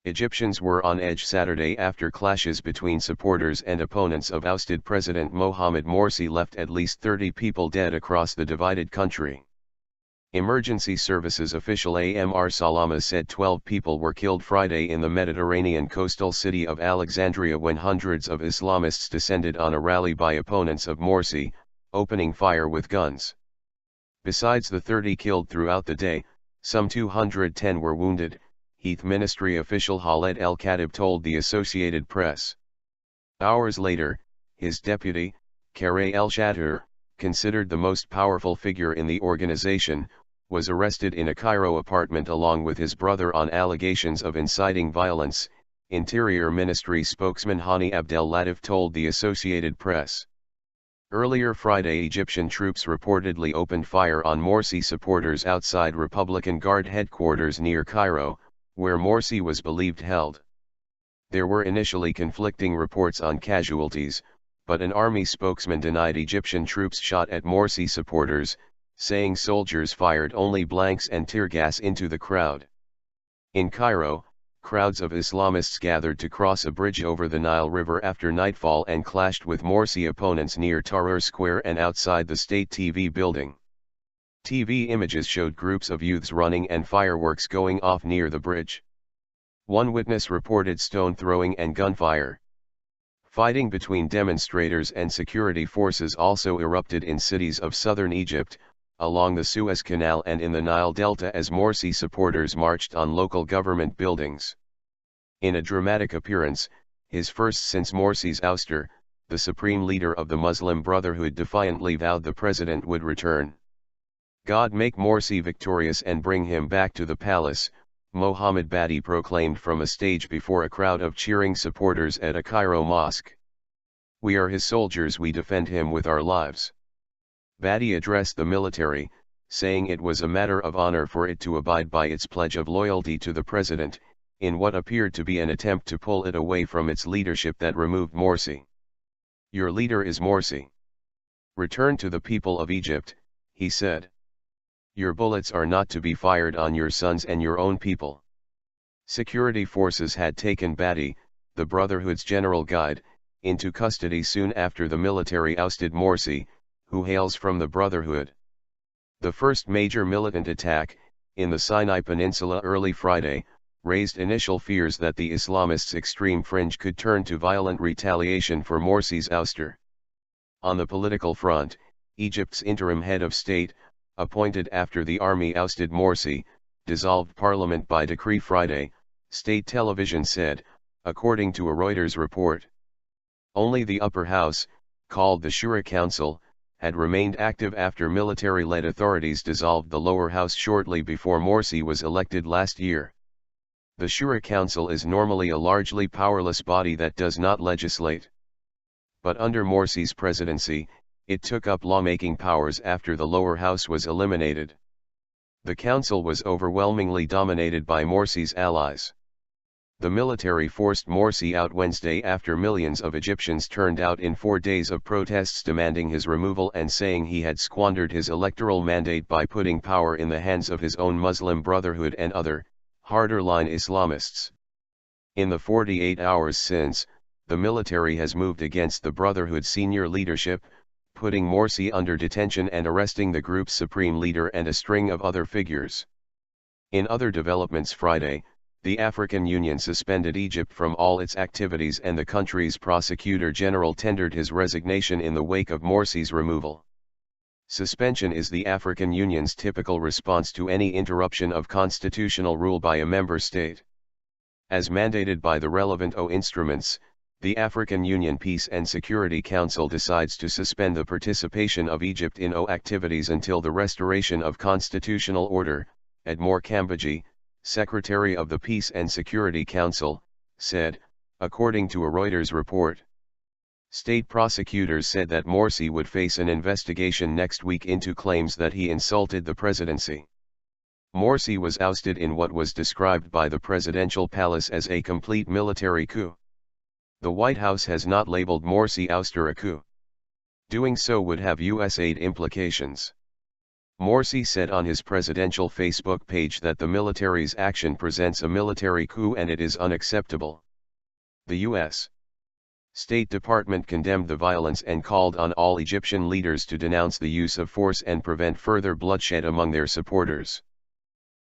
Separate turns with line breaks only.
Egyptians were on edge Saturday after clashes between supporters and opponents of ousted President Mohammed Morsi left at least 30 people dead across the divided country. Emergency services official Amr Salama said 12 people were killed Friday in the Mediterranean coastal city of Alexandria when hundreds of Islamists descended on a rally by opponents of Morsi, opening fire with guns. Besides the 30 killed throughout the day, some 210 were wounded, Heath Ministry official Khaled el-Khatib told the Associated Press. Hours later, his deputy, Khaled el-Shater, considered the most powerful figure in the organization, was arrested in a Cairo apartment along with his brother on allegations of inciting violence, Interior Ministry spokesman Hani Abdel-Latif told the Associated Press. Earlier Friday, Egyptian troops reportedly opened fire on Morsi supporters outside Republican Guard headquarters near Cairo, where Morsi was believed held. There were initially conflicting reports on casualties, but an army spokesman denied Egyptian troops shot at Morsi supporters, saying soldiers fired only blanks and tear gas into the crowd. In Cairo, crowds of Islamists gathered to cross a bridge over the Nile River after nightfall and clashed with Morsi opponents near Tahrir Square and outside the state TV building. TV images showed groups of youths running and fireworks going off near the bridge. One witness reported stone throwing and gunfire. Fighting between demonstrators and security forces also erupted in cities of southern Egypt, along the Suez Canal and in the Nile Delta as Morsi supporters marched on local government buildings. In a dramatic appearance, his first since Morsi's ouster, the supreme leader of the Muslim Brotherhood defiantly vowed the president would return. God make Morsi victorious and bring him back to the palace, Mohammed Badi proclaimed from a stage before a crowd of cheering supporters at a Cairo mosque. We are his soldiers, we defend him with our lives. Badi addressed the military, saying it was a matter of honor for it to abide by its pledge of loyalty to the president, in what appeared to be an attempt to pull it away from its leadership that removed Morsi. Your leader is Morsi. Return to the people of Egypt, he said. Your bullets are not to be fired on your sons and your own people. Security forces had taken Badi, the Brotherhood's general guide, into custody soon after the military ousted Morsi, who hails from the Brotherhood. The first major militant attack, in the Sinai Peninsula early Friday, raised initial fears that the Islamists' extreme fringe could turn to violent retaliation for Morsi's ouster. On the political front, Egypt's interim head of state, appointed after the army ousted Morsi, dissolved parliament by decree Friday, state television said, according to a Reuters report. Only the upper house, called the Shura Council, had remained active after military-led authorities dissolved the lower house shortly before Morsi was elected last year. The Shura Council is normally a largely powerless body that does not legislate. But under Morsi's presidency, it took up lawmaking powers after the lower house was eliminated. The council was overwhelmingly dominated by Morsi's allies. The military forced Morsi out Wednesday after millions of Egyptians turned out in 4 days of protests demanding his removal and saying he had squandered his electoral mandate by putting power in the hands of his own Muslim Brotherhood and other, harder-line Islamists. In the 48 hours since, the military has moved against the Brotherhood senior leadership, putting Morsi under detention and arresting the group's supreme leader and a string of other figures. In other developments Friday, the African Union suspended Egypt from all its activities and the country's prosecutor general tendered his resignation in the wake of Morsi's removal. Suspension is the African Union's typical response to any interruption of constitutional rule by a member state. As mandated by the relevant instruments, the African Union Peace and Security Council decides to suspend the participation of Egypt in activities until the restoration of constitutional order, Edmore Kambadji, Secretary of the Peace and Security Council, said, according to a Reuters report. State prosecutors said that Morsi would face an investigation next week into claims that he insulted the presidency. Morsi was ousted in what was described by the presidential palace as a complete military coup. The White House has not labeled Morsi ouster a coup. Doing so would have U.S. aid implications. Morsi said on his presidential Facebook page that the military's action presents a military coup and it is unacceptable. The U.S. State Department condemned the violence and called on all Egyptian leaders to denounce the use of force and prevent further bloodshed among their supporters.